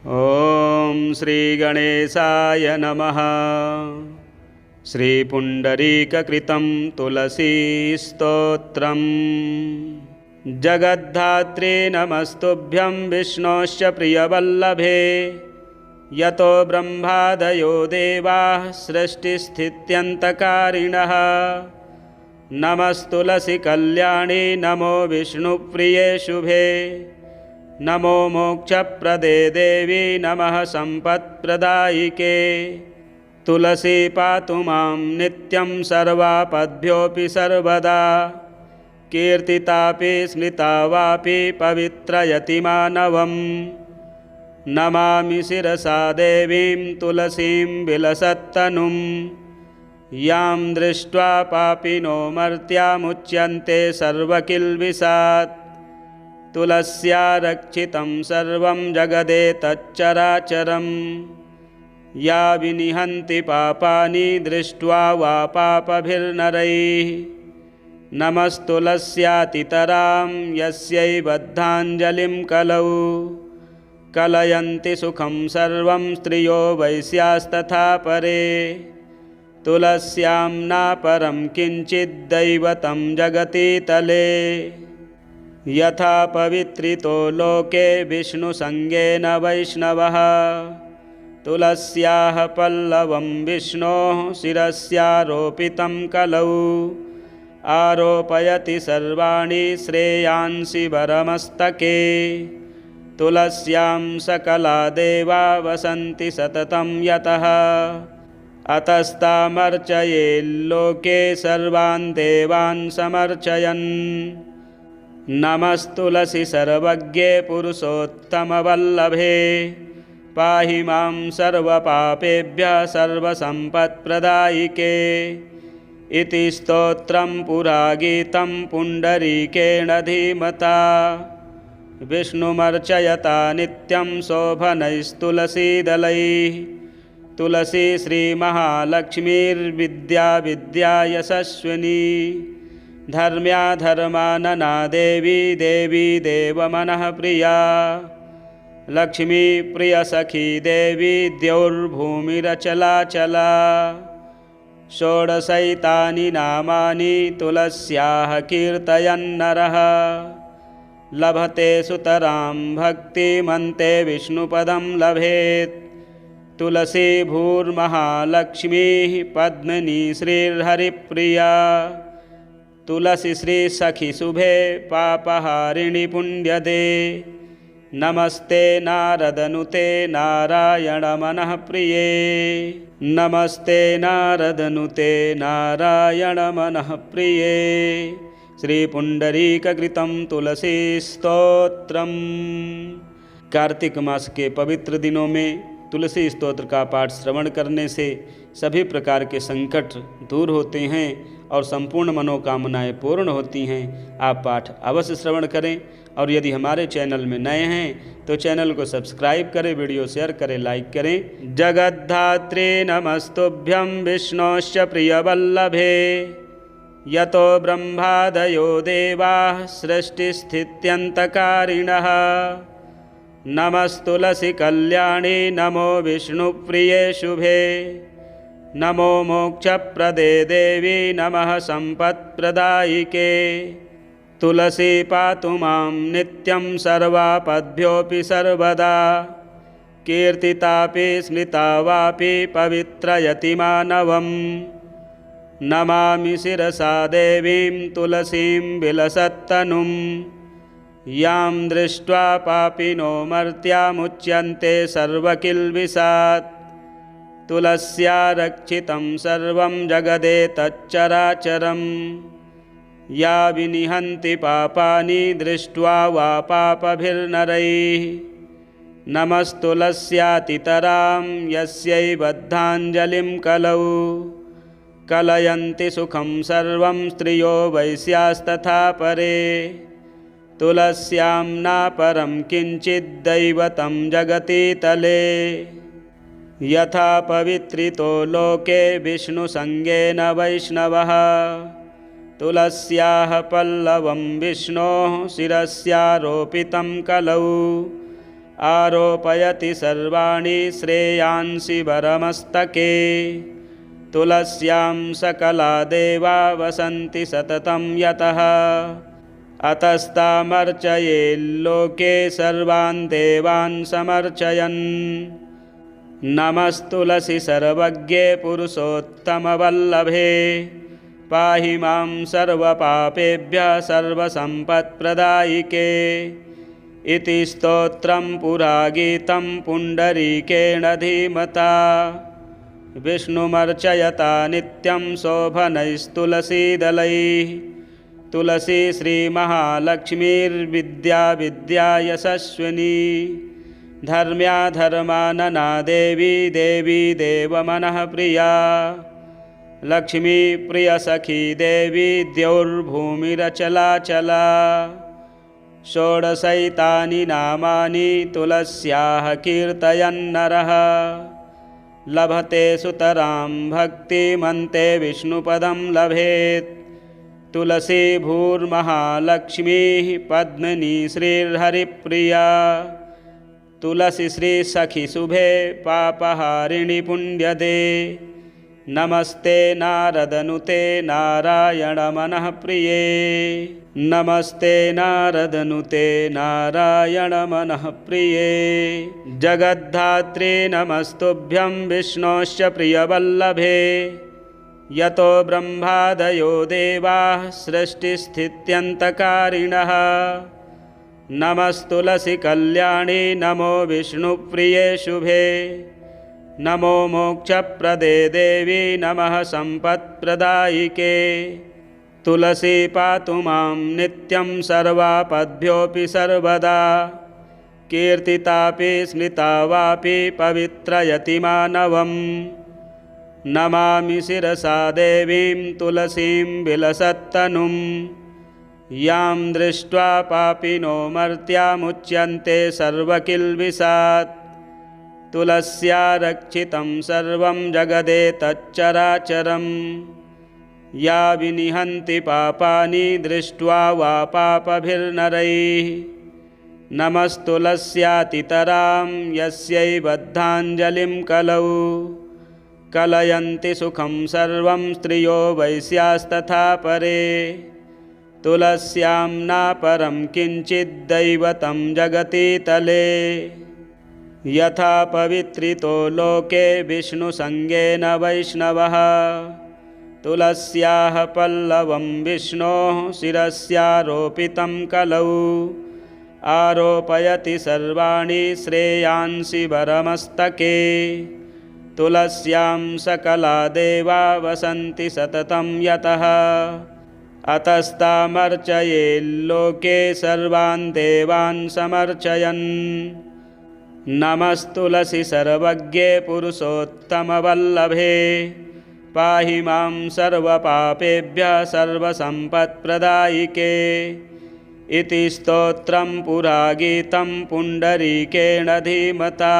ॐ श्रीगणेशाय नमः। श्रीपुण्डरीककृतं तुलसीस्तोत्रम्। जगद्धात्रे नमस्तुभ्यं विष्णोश्च प्रियवल्लभे। यतो ब्रह्मादयो देवाः सृष्टिस्थित्यन्तकारिणः। नमस्तुलसी कल्याणी नमो विष्णुप्रिये शुभे। नमो मोक्षप्रदे देवी नमः सम्पत्प्रदायिके। तुलसी पातु मां नित्यं सर्वापद्भ्योऽपि सर्वदा। कीर्तितापि स्मृता वापि पवित्रयति मानवम्। नमामि शिरसा देवीं तुलसीं विलसत्तनुं। यां दृष्ट्वा पापिनो मर्त्यामुच्यन्ते सर्वकिल्बिषात्। तुलस्या रक्षितं सर्वं जगदेतच्चराचरम्। या विनिहन्ति पापानि दृष्ट्वा वा पापभिर्नरैः। नमस्तुलस्यातितरां यस्यै बद्धाञ्जलिं कलौ। कलयन्ति सुखं सर्वं स्त्रियो वैश्यास्तथा परे। तुलस्यां नापरं किञ्चिद्दैवतं जगति तले। यथा पवित्रितो लोके विष्णुसङ्गेन वैष्णवः। तुलस्याः पल्लवं विष्णोः शिरस्यारोपितं कलौ। आरोपयति सर्वाणि श्रेयांसि वरमस्तके। तुलस्यां सकला देवा वसन्ति सततं यतः। अतस्तामर्चयेल्लोके सर्वान् देवान् समर्चयन्। नमस्तुलसी सर्वज्ञे पुरुषोत्तमवल्लभे। पाहि मां सर्वपापेभ्यः सर्वसम्पत्प्रदायिके। इति स्तोत्रं पुरा गीतं पुण्डरीकेण धीमता। विष्णुमर्चयता नित्यं शोभनैस्तुलसीदलैः। तुलसी श्रीमहालक्ष्मीर्विद्या विद्या यशस्विनी। धर्म्या धर्मानना देवी देवी देवमनः प्रिया। लक्ष्मी प्रियसखी देवी द्यौर्भूमिरचलाचला। षोडशैतानि नामानि तुलस्याः कीर्तयन्नरः। लभते सुतरां भक्तिमन्ते विष्णुपदं लभेत्। तुलसी भूर्महालक्ष्मीः पद्मिनी श्रीर्हरिप्रिया। तुलसी श्री सखी शुभे पापहारिणि पुण्यदे। नमस्ते नारदनुते नारायण मनः प्रिये। नमस्ते नारदनुते नारायण मनः प्रिये। श्रीपुण्डरीककृतं तुलसी स्तोत्रम्। कार्तिक मास के पवित्र दिनों में तुलसी स्तोत्र का पाठ श्रवण करने से सभी प्रकार के संकट दूर होते हैं और संपूर्ण मनोकामनाएं पूर्ण होती हैं। आप पाठ अवश्य श्रवण करें और यदि हमारे चैनल में नए हैं तो चैनल को सब्सक्राइब करें, वीडियो शेयर करें, लाइक करें। जगद्धात्रे नमस्तुभ्यं विष्णोश्च प्रियवल्लभे। यतो ब्रह्मादयो देवाः सृष्टिस्थित्यन्तकारिणः। नमस्तुलसी कल्याणी नमो विष्णुप्रिये शुभे। नमो मोक्षप्रदे देवी नमः सम्पत्प्रदायिके। तुलसी पातु मां नित्यं सर्वापद्भ्योऽपि सर्वदा। कीर्तितापि स्मृता वापि पवित्रयति मानवम्। नमामि शिरसा देवीं तुलसीं विलसत्तनुं। यां दृष्ट्वा पापिनो मर्त्यामुच्यन्ते सर्वकिल्बिषात्। तुलस्या रक्षितं सर्वं जगदेतच्चराचरम्। या विनिहन्ति पापानि दृष्ट्वा वा पापभिर्नरैः। नमस्तुलस्यातितरां यस्यै बद्धाञ्जलिं कलौ। कलयन्ति सुखं सर्वं स्त्रियो वैश्यास्तथा परे। तुलस्यां नापरं किञ्चिद्दैवतं जगति तले। यथा पवित्रितो लोके विष्णुसङ्गेन वैष्णवः। तुलस्याः पल्लवं विष्णोः शिरस्यारोपितं कलौ आरोपयति सर्वाणि श्रेयांसि वरमस्तके। तुलस्यां सकला देवा वसन्ति सततं यतः अतस्तामर्चयेल्लोके सर्वान् देवान् समर्चयन्। नमस्तुलसी सर्वज्ञे पुरुषोत्तमवल्लभे पाहि मां सर्वपापेभ्यः सर्वसम्पत्प्रदायिके। इति स्तोत्रं पुरा गीतं पुण्डरीकेण धीमता विष्णुमर्चयता नित्यं शोभनैस्तुलसीदलैः। तुलसी श्रीमहालक्ष्मीर्विद्या विद्या यशस्विनी धर्म्या धर्मानना देवी देवी देवमनः प्रिया। लक्ष्मी प्रियसखी देवी द्यौर्भूमिरचलाचला। षोडशैतानि नामानि तुलस्याः कीर्तयन्नरः लभते सुतरां भक्तिमन्ते विष्णुपदं लभेत्। तुलसी भूर्महालक्ष्मीः पद्मिनी श्रीर्हरिप्रिया। तुलसी श्रीसखी शुभे पापहारिणि पुण्यदे। नमस्ते नारदनुते नारायणमनः प्रिये। नमस्ते नारदनुते नारायणमनः प्रिये। जगद्धात्रे नमस्तुभ्यं विष्णोश्च प्रियवल्लभे। यतो ब्रह्मादयो देवाः सृष्टिस्थित्यन्तकारिणः। नमस्तुलसी कल्याणी नमो विष्णुप्रिये शुभे। नमो मोक्षप्रदे देवी नमः सम्पत्प्रदायिके। तुलसी पातु मां नित्यं सर्वापद्भ्योऽपि सर्वदा। कीर्तितापि स्मृता वापि पवित्रयति मानवम्। नमामि शिरसा देवीं तुलसीं विलसत्तनुं। यां दृष्ट्वा पापिनो मर्त्यामुच्यन्ते सर्वकिल्बिषात्। तुलस्या रक्षितं सर्वं जगदेतच्चराचरम्। या विनिहन्ति पापानि दृष्ट्वा वा पापभिर्नरैः। नमस्तुलस्यातितरां यस्यै बद्धाञ्जलिं कलौ। कलयन्ति सुखं सर्वं स्त्रियो वैश्यास्तथा परे। तुलस्यां नापरं किञ्चिद्दैवतं जगति तले। यथा पवित्रितो लोके विष्णुसङ्गेन वैष्णवः। तुलस्याः पल्लवं विष्णोः शिरस्यारोपितं कलौ। आरोपयति सर्वाणि श्रेयांसि वरमस्तके। तुलस्यां सकला देवा वसन्ति सततं यतः अतस्तामर्चयेल्लोके सर्वान् देवान् समर्चयन्। नमस्तुलसी सर्वज्ञे पुरुषोत्तमवल्लभे पाहि मां सर्वपापेभ्यः सर्वसम्पत्प्रदायिके। इति स्तोत्रं पुरा गीतं पुण्डरीकेण धीमता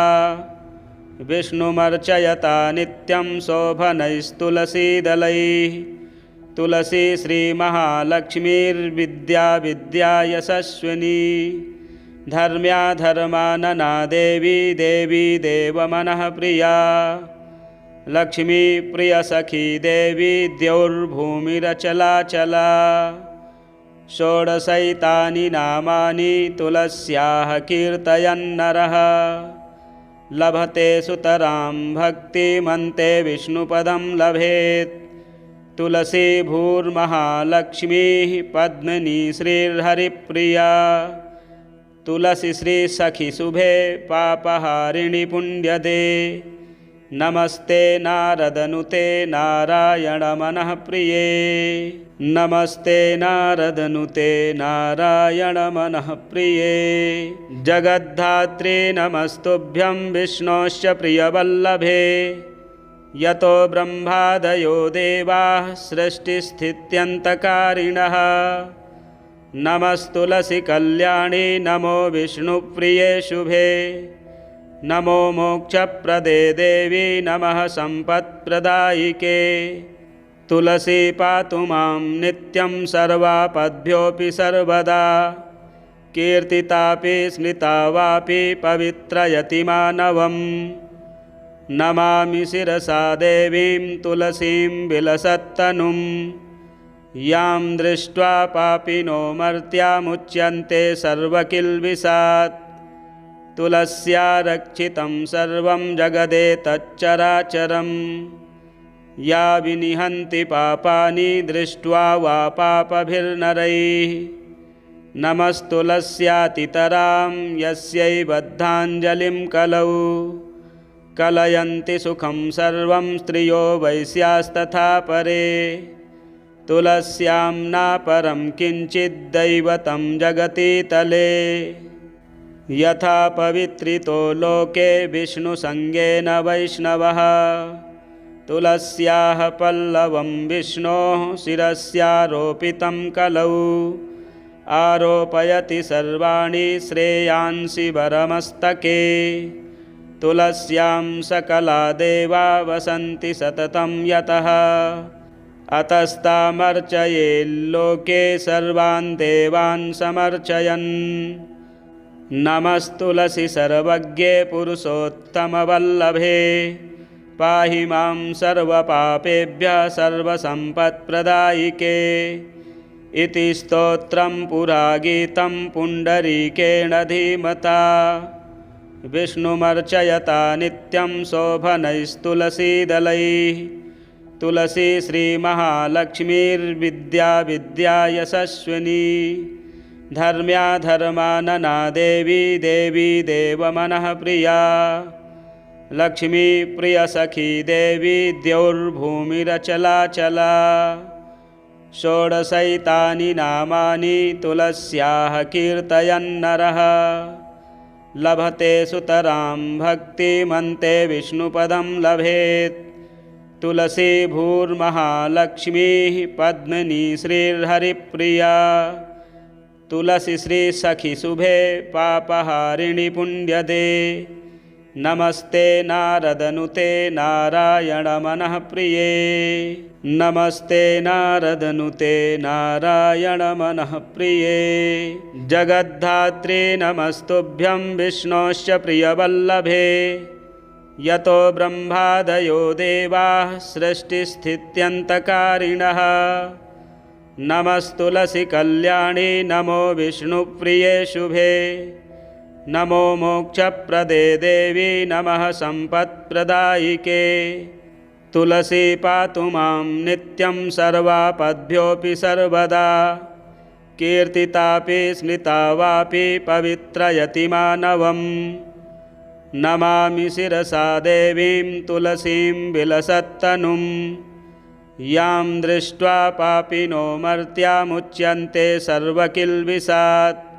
विष्णुमर्चयता नित्यं शोभनैस्तुलसीदलैः। तुलसी श्रीमहालक्ष्मीर्विद्या विद्या यशस्विनी धर्म्या धर्मानना देवी देवी देवमनः प्रिया। लक्ष्मी प्रियसखी देवी द्यौर्भूमिरचलाचला। षोडशैतानि नामानि तुलस्याः कीर्तयन्नरः लभते सुतरां भक्तिमन्ते विष्णुपदं लभेत्। तुलसी भूर्महालक्ष्मीः पद्मिनी श्रीर्हरिप्रिया। तुलसी श्रीसखी शुभे पापहारिणि पुण्यदे। नमस्ते नारदनुते नारायणमनः प्रिये। नमस्ते नारदनुते नारायणमनः प्रिये। जगद्धात्रे नमस्तुभ्यं विष्णोश्च प्रियवल्लभे। यतो ब्रह्मादयो देवाः सृष्टिस्थित्यन्तकारिणः। नमस्तुलसी कल्याणी नमो विष्णुप्रिये शुभे। नमो मोक्षप्रदे देवी नमः सम्पत्प्रदायिके। तुलसी पातु मां नित्यं सर्वापद्भ्योऽपि सर्वदा। कीर्तितापि स्मृता वापि पवित्रयति मानवम्। नमामि शिरसा देवीं तुलसीं विलसत्तनुं। यां दृष्ट्वा पापिनो मर्त्यामुच्यन्ते सर्वकिल्बिषात्। तुलस्या रक्षितं सर्वं जगदेतच्चराचरम्। या विनिहन्ति पापानि दृष्ट्वा वा पापभिर्नरैः। नमस्तुलस्यातितरां यस्यै बद्धाञ्जलिं कलौ। कलयन्ति सुखं सर्वं स्त्रियो वैश्यास्तथा परे। तुलस्यां नापरं किञ्चिद्दैवतं जगति तले। यथा पवित्रितो लोके विष्णुसङ्गेन वैष्णवः। तुलस्याः पल्लवं विष्णोः शिरस्यारोपितं कलौ। आरोपयति सर्वाणि श्रेयांसि वरमस्तके। तुलस्यां सकला देवा वसन्ति सततं यतः। अतस्तामर्चयेल्लोके सर्वान् देवान् समर्चयन्। नमस्तुलसी सर्वज्ञे पुरुषोत्तमवल्लभे। पाहि मां सर्वपापेभ्यः सर्वसम्पत्प्रदायिके। इति स्तोत्रं पुरा गीतं पुण्डरीकेण धीमता। विष्णुमर्चयता नित्यं शोभनैस्तुलसीदलैः। तुलसी श्रीमहालक्ष्मीर्विद्या विद्या यशस्विनी। धर्म्या धर्मानना देवी देवी देवमनः प्रिया। लक्ष्मी प्रियसखी देवी द्यौर्भूमिरचलाचला। षोडशैतानि नामानि तुलस्याः कीर्तयन्नरः। लभते सुतरां भक्तिमन्ते विष्णुपदं लभेत्। तुलसी भूर्महालक्ष्मीः पद्मिनी श्रीर्हरिप्रिया। तुलसी श्रीसखी शुभे पापहारिणि पुण्यदे। नमस्ते नारदनुते नारायणमनः प्रिये। नमस्ते नारदनुते नारायणमनः प्रिये। जगद्धात्रे नमस्तुभ्यं विष्णोश्च प्रियवल्लभे। यतो ब्रह्मादयो देवाः सृष्टिस्थित्यन्तकारिणः। नमस्तुलसी कल्याणी नमो विष्णुप्रिये शुभे। नमो मोक्षप्रदे देवी नमः सम्पत्प्रदायिके। तुलसी पातु मां नित्यं सर्वापद्भ्योऽपि सर्वदा। कीर्तितापि स्मृता वापि पवित्रयति मानवम्। नमामि शिरसा देवीं तुलसीं विलसत्तनुं। यां दृष्ट्वा पापिनो मर्त्यामुच्यन्ते सर्वकिल्बिषात्।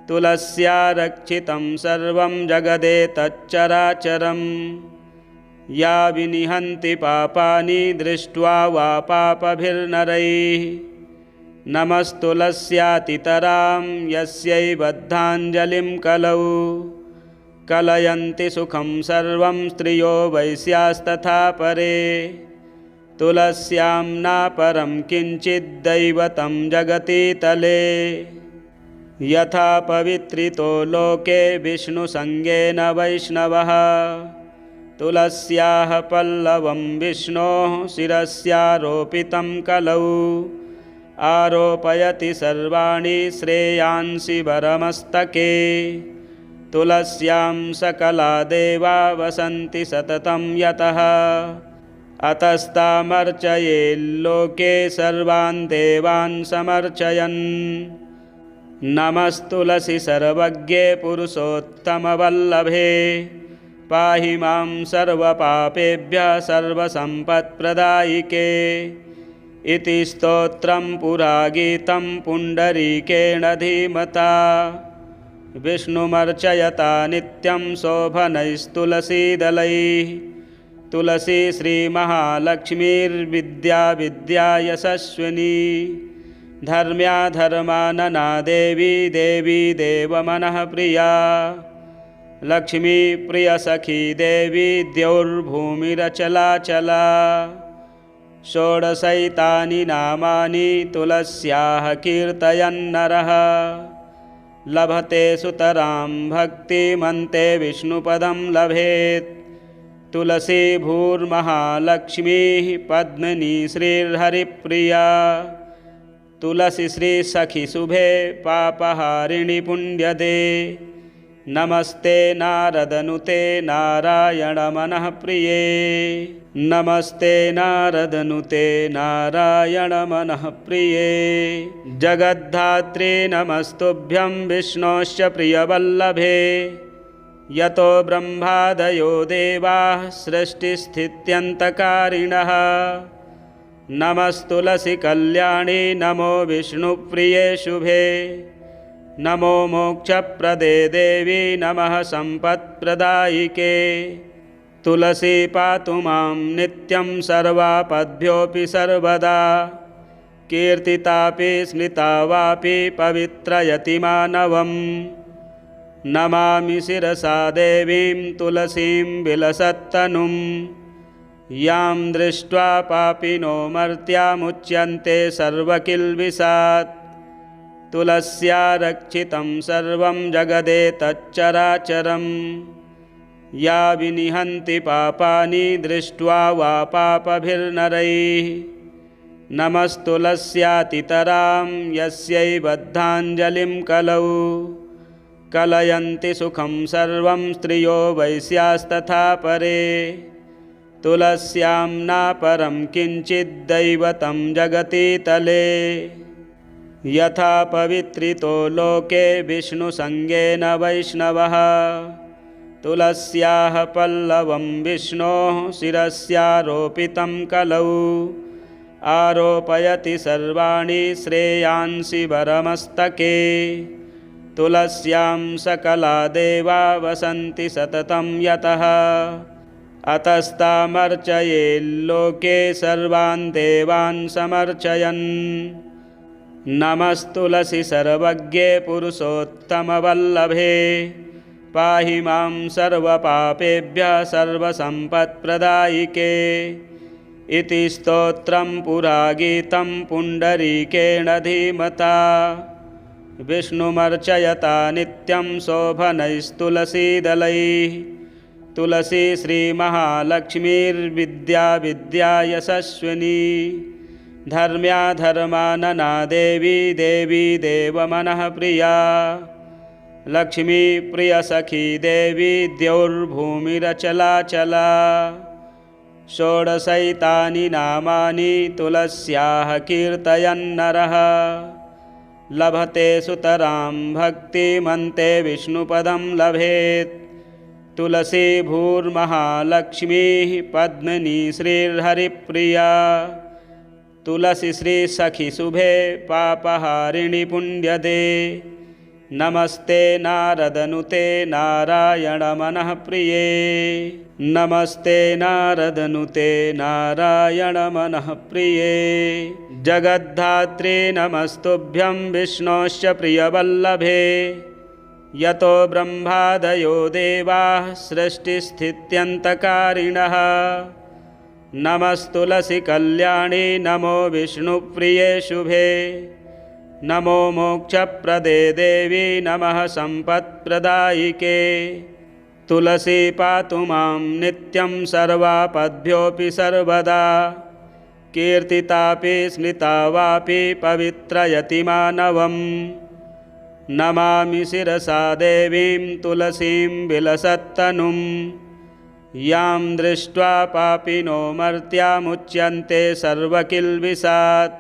तुलस्या रक्षितं सर्वं जगदेतच्चराचरम्। या विनिहन्ति पापानि दृष्ट्वा वा पापभिर्नरैः। नमस्तुलस्यातितरां यस्यै बद्धाञ्जलिं कलौ। कलयन्ति सुखं सर्वं स्त्रियो वैश्यास्तथा परे। तुलस्यां नापरं किञ्चिद्दैवतं जगति तले। यथा पवित्रितो लोके विष्णुसङ्गेन वैष्णवः। तुलस्याः पल्लवं विष्णोः शिरस्यारोपितं कलौ। आरोपयति सर्वाणि श्रेयांसि वरमस्तके। तुलस्यां सकला देवा वसन्ति सततं यतः। अतस्तामर्चयेल्लोके सर्वान् देवान् समर्चयन्। नमस्तुलसी सर्वज्ञे पुरुषोत्तमवल्लभे। पाहि मां सर्वपापेभ्यः सर्वसम्पत्प्रदायिके। इति स्तोत्रं पुरा गीतं पुण्डरीकेण धीमता। विष्णुमर्चयता नित्यं शोभनैस्तुलसीदलैः। तुलसी श्रीमहालक्ष्मीर्विद्या विद्या यशस्विनी। धर्म्या धर्मानना देवी देवी देवमनः प्रिया। लक्ष्मी प्रियसखी देवी द्यौर्भूमिरचलाचला। षोडशैतानि नामानि तुलस्याः कीर्तयन्नरः। लभते सुतरां भक्तिमन्ते विष्णुपदं लभेत्। तुलसी भूर्महालक्ष्मीः पद्मिनी श्रीर्हरिप्रिया। तुलसी श्री सखी शुभे पापहारिणि पुण्यदे। नमस्ते नारदनुते नारायण मनः प्रिये। नमस्ते नारदनुते नारायण मनः प्रिये। जगद्धात्रे नमस्तुभ्यं विष्णोश्च प्रियवल्लभे। यतो ब्रह्मादयो देवाः सृष्टिस्थित्यन्तकारिणः। नमस्तुलसी कल्याणी नमो विष्णुप्रिये शुभे। नमो मोक्षप्रदे देवी नमः सम्पत्प्रदायिके। तुलसी पातु मां नित्यं सर्वापद्भ्योऽपि सर्वदा। कीर्तितापि स्मृता वापि पवित्रयति मानवम्। नमामि शिरसा देवीं तुलसीं विलसत्तनुं। यां दृष्ट्वा पापिनो मर्त्यामुच्यन्ते सर्वकिल्बिषात्। तुलस्या रक्षितं सर्वं जगदेतच्चराचरम्। या विनिहन्ति पापानि दृष्ट्वा वा पापभिर्नरैः। नमस्तुलस्यातितरां यस्यै बद्धाञ्जलिं कलौ। कलयन्ति सुखं सर्वं स्त्रियो वैश्यास्तथा परे। तुलस्यां नापरं किञ्चिद्दैवतं जगति तले। यथा पवित्रितो लोके विष्णुसङ्गेन वैष्णवः। तुलस्याः पल्लवं विष्णोः शिरस्यारोपितं कलौ। आरोपयति सर्वाणि श्रेयांसि वरमस्तके। तुलस्यां सकला देवा वसन्ति सततं यतः। अतस्तामर्चयेल्लोके सर्वान् देवान् समर्चयन्। नमस्तुलसी सर्वज्ञे पुरुषोत्तमवल्लभे। पाहि मां सर्वपापेभ्यः सर्वसम्पत्प्रदायिके। इति स्तोत्रं पुरा गीतं पुण्डरीकेण धीमता। विष्णुमर्चयता नित्यं शोभनैस्तुलसीदलैः। तुलसी श्रीमहालक्ष्मीर्विद्या विद्या यशस्विनी। धर्म्या धर्मानना देवी देवी देवमनः प्रिया। लक्ष्मी प्रियसखी देवी द्यौर्भूमिरचलाचला। षोडशैतानि नामानि तुलस्याः कीर्तयन्नरः। लभते सुतरां भक्तिमन्ते विष्णुपदं लभेत्। तुलसी भूर्महालक्ष्मीः पद्मिनी श्रीर्हरिप्रिया। तुलसी श्री सखी शुभे पापहारिणि पुण्यदे। नमस्ते नारदनुते नारायण मनः प्रिये। नमस्ते नारदनुते नारायण मनः प्रिये। जगद्धात्रे नमस्तुभ्यं विष्णोश्च प्रियवल्लभे। यतो ब्रह्मादयो देवाः सृष्टिस्थित्यन्तकारिणः। नमस्तुलसी कल्याणी नमो विष्णुप्रिये शुभे। नमो मोक्षप्रदे देवी नमः सम्पत्प्रदायिके। तुलसी पातु मां नित्यं सर्वापद्भ्योऽपि सर्वदा। कीर्तितापि स्मृता वापि पवित्रयति मानवम्। नमामि शिरसा देवीं तुलसीं विलसत्तनुं। यां दृष्ट्वा पापिनो मर्त्यामुच्यन्ते सर्वकिल्बिषात्।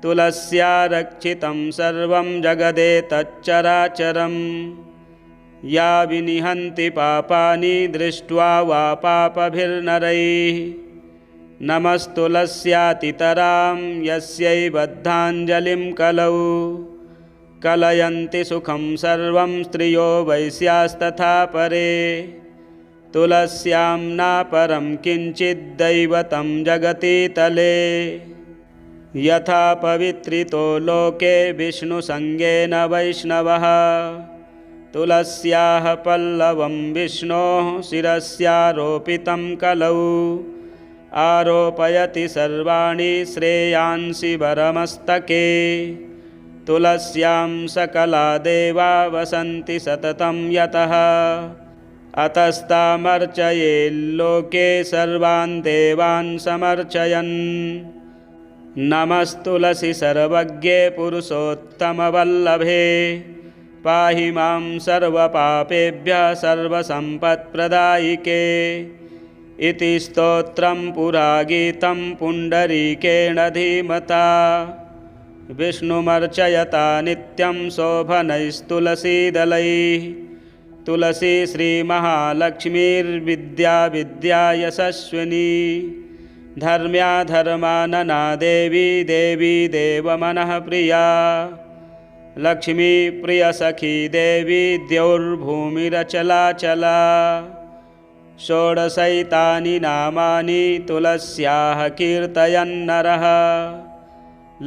तुलस्या रक्षितं सर्वं जगदेतच्चराचरम्। या विनिहन्ति पापानि दृष्ट्वा वा पापभिर्नरैः। नमस्तुलस्यातितरां यस्यै बद्धाञ्जलिं कलौ। कलयन्ति सुखं सर्वं स्त्रियो वैश्यास्तथा परे। तुलस्यां नापरं किञ्चिद्दैवतं जगति तले। यथा पवित्रितो लोके विष्णुसङ्गेन वैष्णवः। तुलस्याः पल्लवं विष्णोः शिरस्यारोपितं कलौ। आरोपयति सर्वाणि श्रेयांसि वरमस्तके। तुलस्यां सकला देवा वसन्ति सततं यतः अतस्तामर्चयेल्लोके सर्वान् देवान् समर्चयन् नमस्तुलसी सर्वज्ञे पुरुषोत्तमवल्लभे पाहि मां सर्वपापेभ्यः सर्वसम्पत्प्रदायिके इति स्तोत्रं पुरा गीतं पुण्डरीकेण धीमता विष्णुमर्चयता नित्यं शोभनैस्तुलसीदलैः तुलसी श्रीमहालक्ष्मीर्विद्या विद्या यशस्विनी धर्म्या धर्मानना देवी देवी देवमनः प्रिया लक्ष्मी प्रियसखी देवी द्यौर्भूमिरचलाचला षोडशैतानि नामानि तुलस्याः कीर्तयन्नरः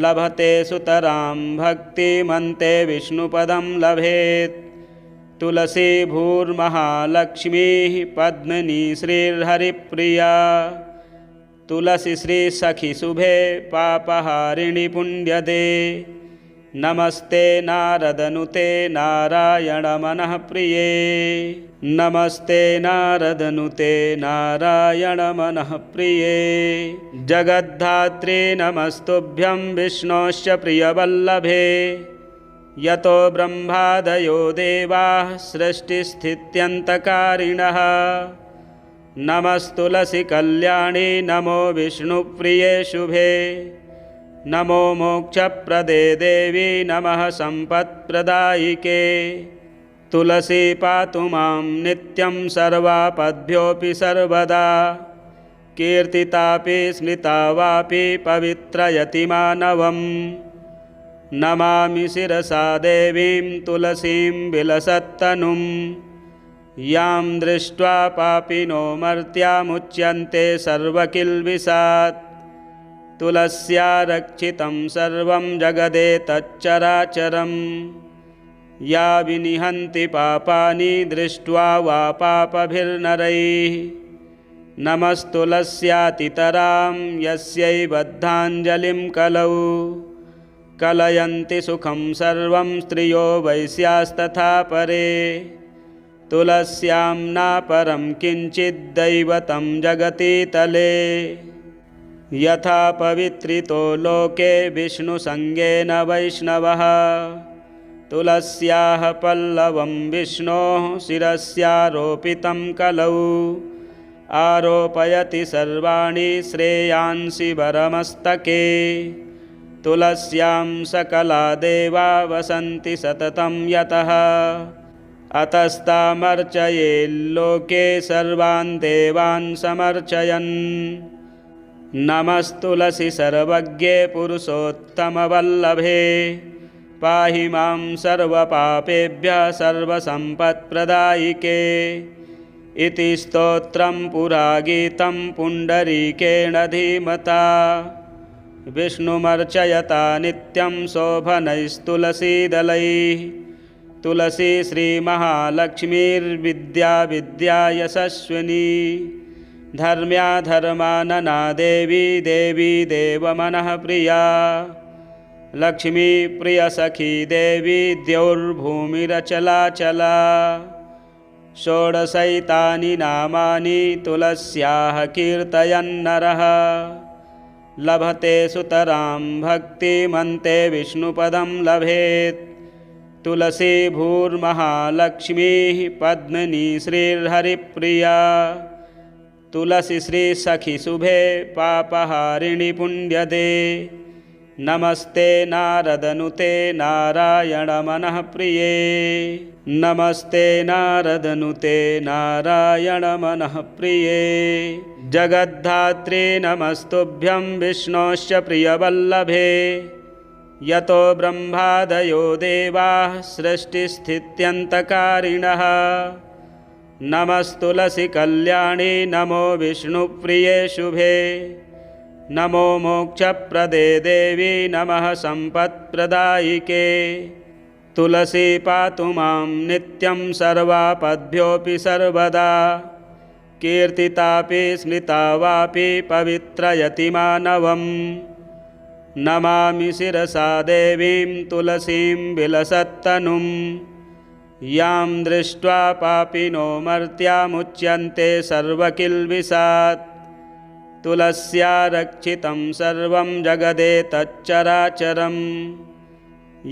लभते सुतरां भक्तिमन्ते विष्णुपदं लभेत् तुलसी भूर्महालक्ष्मीः पद्मिनी श्रीर्हरिप्रिया तुलसी श्री सखी शुभे पापहारिणि पुण्यदे नमस्ते नारदनुते नारायण मनः प्रिये नमस्ते नारदनुते नारायण मनः प्रिये जगद्धात्रे नमस्तुभ्यं विष्णोश्च प्रियवल्लभे यतो ब्रह्मादयो देवाः सृष्टिस्थित्यन्तकारिणः नमस्तुलसी कल्याणी नमो विष्णुप्रिये शुभे नमो मोक्षप्रदे देवी नमः सम्पत्प्रदायिके तुलसी पातु मां नित्यं सर्वापद्भ्योऽपि सर्वदा कीर्तितापि स्मृता वापि पवित्रयति मानवम् नमामि शिरसा देवीं तुलसीं विलसत्तनुं यां दृष्ट्वा पापिनो मर्त्यामुच्यन्ते सर्वकिल्बिषात् तुलस्या रक्षितं सर्वं जगदेतच्चराचरं या विनिहन्ति पापानि दृष्ट्वा वा पापभिर्नरैः नमस्तुलस्यातितरां यस्यै बद्धाञ्जलिं कलौ कलयन्ति सुखं सर्वं स्त्रियो वैश्यास्तथा परे तुलस्यां नापरं किञ्चिद्दैवतं जगति तले यथा पवित्रितो लोके विष्णुसङ्गेन वैष्णवः तुलस्याः पल्लवं विष्णोः शिरस्यारोपितं कलौ आरोपयति सर्वाणि श्रेयांसि वरमस्तके तुलस्यां सकला देवा वसन्ति सततं यतः अतस्तामर्चयेल्लोके सर्वान् देवान् समर्चयन् नमस्तुलसी सर्वज्ञे पुरुषोत्तमवल्लभे पाहि मां सर्वपापेभ्यः सर्वसम्पत्प्रदायिके इति स्तोत्रं पुरा गीतं पुण्डरीकेण धीमता विष्णुमर्चयता नित्यं शोभनैस्तुलसीदलैः तुलसी श्रीमहालक्ष्मीर्विद्या विद्या यशस्विनी धर्म्या धर्मानना देवी देवी देवमनः प्रिया लक्ष्मी प्रियसखी देवी द्यौर्भूमिरचलाचला षोडशैतानि नामानि तुलस्याः कीर्तयन्नरः लभते सुतरां भक्तिमन्ते विष्णुपदं लभेत् तुलसी भूर्महालक्ष्मीः पद्मिनी श्रीर्हरिप्रिया तुलसी श्री सखी शुभे पापहारिणि पुण्यदे नमस्ते नारदनुते नारायण मनः प्रिये नमस्ते नारदनुते नारायण मनः प्रिये जगद्धात्रे नमस्तुभ्यं विष्णोश्च प्रियवल्लभे यतो ब्रह्मादयो देवाः सृष्टिस्थित्यन्तकारिणः नमस्तुलसी कल्याणी नमो विष्णुप्रिये शुभे नमो मोक्षप्रदे देवी नमः सम्पत्प्रदायिके तुलसी पातु मां नित्यं सर्वापद्भ्योऽपि सर्वदा कीर्तितापि स्मृता वापि पवित्रयति मानवम् नमामि शिरसा देवीं तुलसीं विलसत्तनुं यां दृष्ट्वा पापिनो मर्त्यामुच्यन्ते सर्वकिल्बिषात् तुलस्या रक्षितं सर्वं जगदेतच्चराचरम्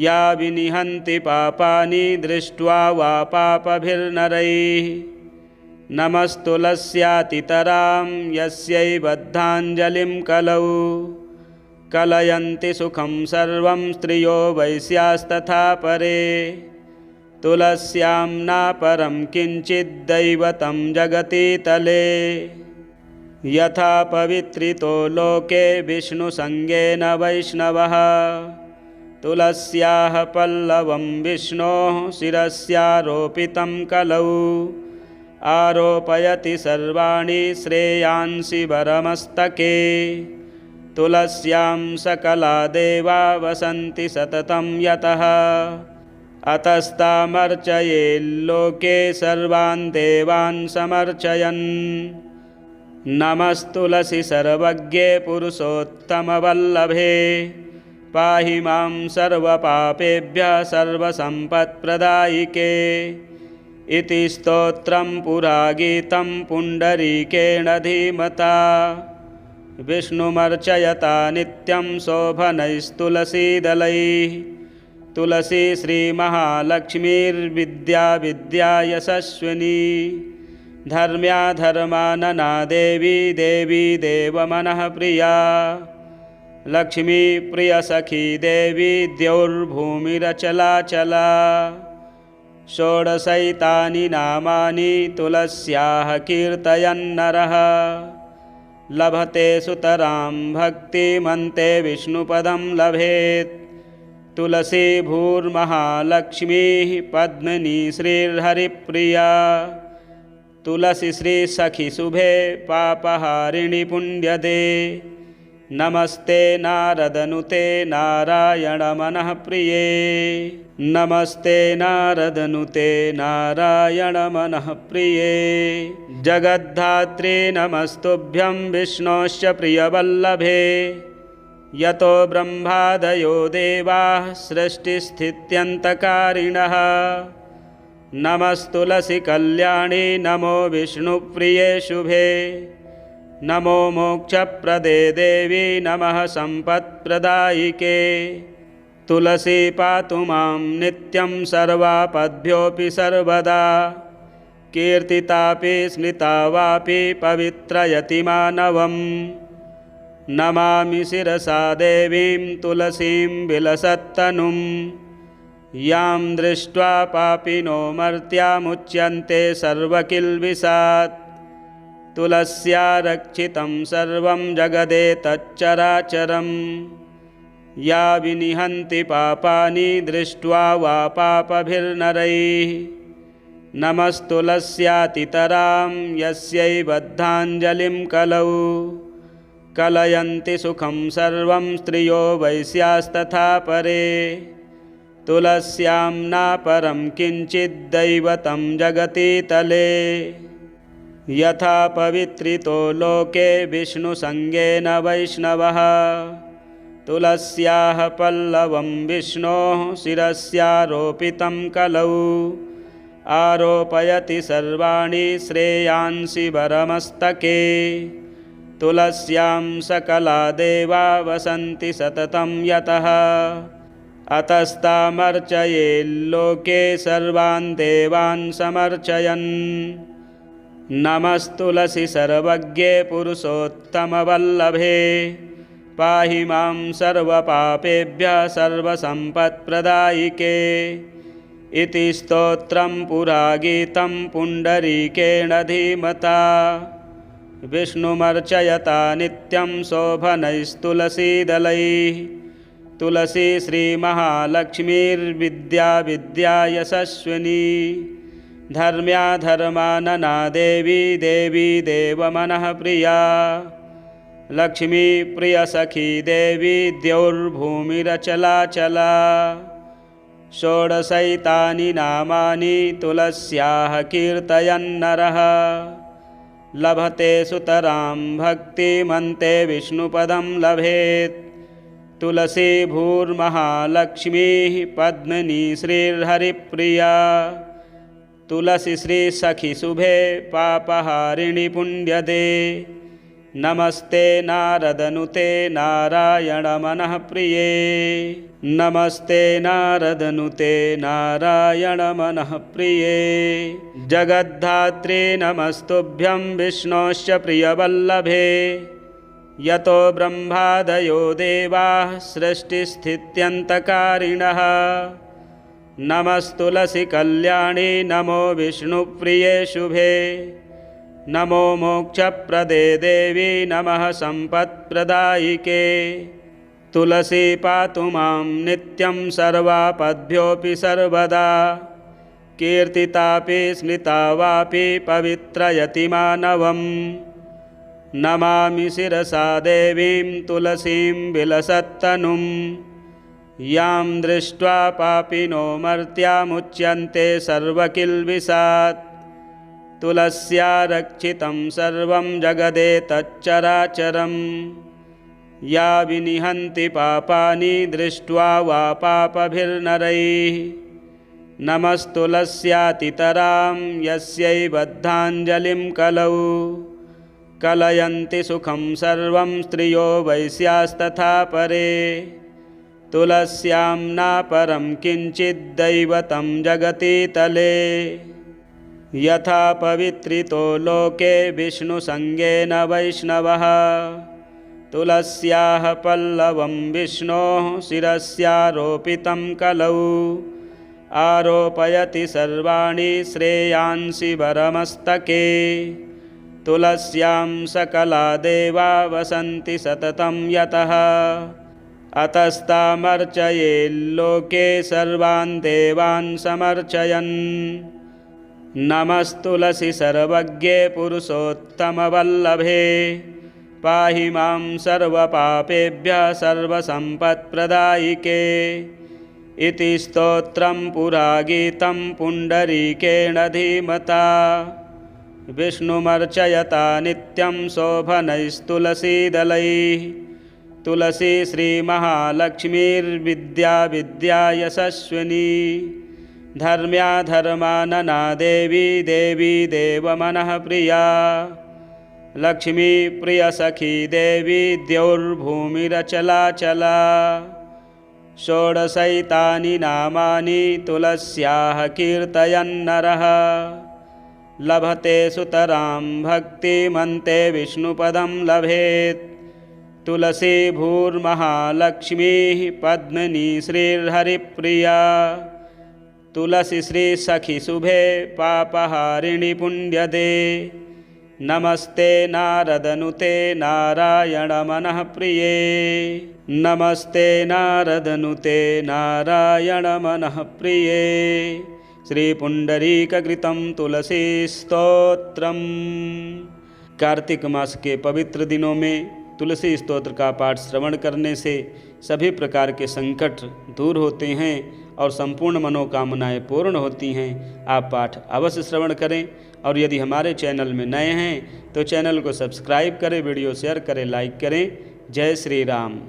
या विनिहन्ति पापानि दृष्ट्वा वा पापभिर्नरैः नमस्तुलस्यातितरां यस्यै बद्धाञ्जलिं कलौ कलयन्ति सुखं सर्वं स्त्रियो वैश्यास्तथा परे तुलस्यां नापरं किञ्चिद्दैवतं जगति तले यथा पवित्रितो लोके विष्णुसङ्गेन वैष्णवः तुलस्याः पल्लवं विष्णोः शिरस्यारोपितं कलौ आरोपयति सर्वाणि श्रेयांसि वरमस्तके तुलस्यां सकला देवा वसन्ति सततं यतः अतस्तामर्चयेल्लोके सर्वान् देवान् समर्चयन् नमस्तुलसी सर्वज्ञे पुरुषोत्तमवल्लभे पाहि मां सर्वपापेभ्यः सर्वसम्पत्प्रदायिके इति स्तोत्रं पुरा गीतं पुण्डरीकेण धीमता विष्णुमर्चयता नित्यं शोभनैस्तुलसीदलैः तुलसी श्रीमहालक्ष्मीर्विद्या विद्या यशस्विनी धर्म्या धर्मानना देवी देवी देवमनः प्रिया लक्ष्मी प्रियसखी देवी द्यौर्भूमिरचलाचला षोडशैतानि नामानि तुलस्याः कीर्तयन्नरः लभते सुतरां भक्तिमन्ते विष्णुपदं लभेत् तुलसी भूर्महालक्ष्मीः पद्मिनी श्रीर्हरिप्रिया तुलसी श्री सखी शुभे पापहारिणि पुण्यदे नमस्ते नारदनुते नारायण मनः प्रिये नमस्ते नारदनुते नारायण मनः प्रिये जगद्धात्रे नमस्तुभ्यं विष्णोश्च प्रियवल्लभे यतो ब्रह्मादयो देवाः सृष्टिस्थित्यन्तकारिणः नमस्तुलसी कल्याणी नमो विष्णुप्रिये शुभे नमो मोक्षप्रदे देवी नमः सम्पत्प्रदायिके तुलसी पातु मां नित्यं सर्वापद्भ्योऽपि सर्वदा कीर्तितापि स्मृता वापि पवित्रयति मानवम् नमामि शिरसा देवीं तुलसीं विलसत्तनुं यां दृष्ट्वा पापिनो मर्त्यामुच्यन्ते सर्वकिल्बिषात् तुलस्या रक्षितं सर्वं जगदेतच्चराचरम् या विनिहन्ति पापानि दृष्ट्वा वा पापभिर्नरैः नमस्तुलस्यातितरां यस्यै बद्धाञ्जलिं कलौ कलयन्ति सुखं सर्वं स्त्रियो वैश्यास्तथा परे तुलस्यां नापरं किञ्चिद्दैवतं जगति तले यथा पवित्रितो लोके विष्णुसङ्गेन वैष्णवः तुलस्याः पल्लवं विष्णोः शिरस्यारोपितं कलौ आरोपयति सर्वाणि श्रेयांसि वरमस्तके तुलस्यां सकला देवा वसन्ति सततं यतः अतस्तामर्चयेल्लोके सर्वान् देवान् समर्चयन् नमस्तुलसी सर्वज्ञे पुरुषोत्तमवल्लभे पाहि मां सर्वपापेभ्यः सर्वसम्पत्प्रदायिके इति स्तोत्रं पुरा गीतं पुण्डरीकेण धीमता विष्णुमर्चयता नित्यं शोभनैस्तुलसीदलैः तुलसी श्रीमहालक्ष्मीर्विद्या विद्या यशस्विनी धर्म्या धर्मानना देवी देवी देवमनः प्रिया लक्ष्मी प्रियसखी देवी द्यौर्भूमिरचलाचला षोडशैतानि नामानि तुलस्याः कीर्तयन्नरः लभते सुतरां भक्तिमन्ते विष्णुपदं लभेत् तुलसी भूर्महालक्ष्मीः पद्मिनी श्रीर्हरिप्रिया तुलसी श्री सखी शुभे पापहारिणि पुण्यदे नमस्ते नारदनुते नारायण मनः प्रिये नमस्ते नारदनुते नारायण मनः प्रिये जगद्धात्रे नमस्तुभ्यं विष्णोश्च प्रियवल्लभे यतो ब्रह्मादयो देवाः सृष्टिस्थित्यन्तकारिणः नमस्तुलसी कल्याणी नमो विष्णुप्रिये शुभे नमो मोक्षप्रदे देवी नमः सम्पत्प्रदायिके तुलसी पातु मां नित्यं सर्वापद्भ्योऽपि सर्वदा कीर्तितापि स्मृता वापि पवित्रयति मानवम् नमामि शिरसा देवीं तुलसीं विलसत्तनुं यां दृष्ट्वा पापिनो मर्त्यामुच्यन्ते सर्वकिल्बिषात् तुलस्या रक्षितं सर्वं जगदेतच्चराचरम् या विनिहन्ति पापानि दृष्ट्वा वा पापभिर्नरैः नमस्तुलस्यातितरां यस्यै बद्धाञ्जलिं कलौ कलयन्ति सुखं सर्वं स्त्रियो वैश्यास्तथा परे तुलस्यां नापरं किञ्चिद्दैवतं जगति तले यथा पवित्रितो लोके विष्णुसङ्गेन वैष्णवः तुलस्याः पल्लवं विष्णोः शिरस्यारोपितं कलौ आरोपयति सर्वाणि श्रेयांसि वरमस्तके तुलस्यां सकला देवा वसन्ति सततं यतः अतस्तामर्चयेल्लोके सर्वान् देवान् समर्चयन् नमस्तुलसी सर्वज्ञे पुरुषोत्तमवल्लभे पाहि मां सर्वपापेभ्यः सर्वसम्पत्प्रदायिके इति स्तोत्रं पुरा गीतं पुण्डरीकेण धीमता विष्णुमर्चयता नित्यं शोभनैस्तुलसीदलैः तुलसी श्रीमहालक्ष्मीर्विद्या विद्या यशस्विनी धर्म्या धर्मानना देवी देवी देवमनः प्रिया लक्ष्मी प्रियसखी देवी द्यौर्भूमिरचलाचला षोडशैतानि नामानि तुलस्याः कीर्तयन्नरः लभते सुतरां भक्तिमन्ते विष्णुपदं लभेत् तुलसी भूर्महालक्ष्मीः पद्मिनी श्रीर्हरिप्रिया तुलसी श्री सखी शुभे पापहारिणि पुण्यदे नमस्ते नारदनुते नारायण मनः प्रिये नमस्ते नारदनुते नारायण मनः प्रिये श्री पुंडरीककृतं तुलसी स्तोत्रम। कार्तिक मास के पवित्र दिनों में तुलसी स्तोत्र का पाठ श्रवण करने से सभी प्रकार के संकट दूर होते हैं और संपूर्ण मनोकामनाएं पूर्ण होती हैं। आप पाठ अवश्य श्रवण करें और यदि हमारे चैनल में नए हैं तो चैनल को सब्सक्राइब करें, वीडियो शेयर करें, लाइक करें। जय श्री राम।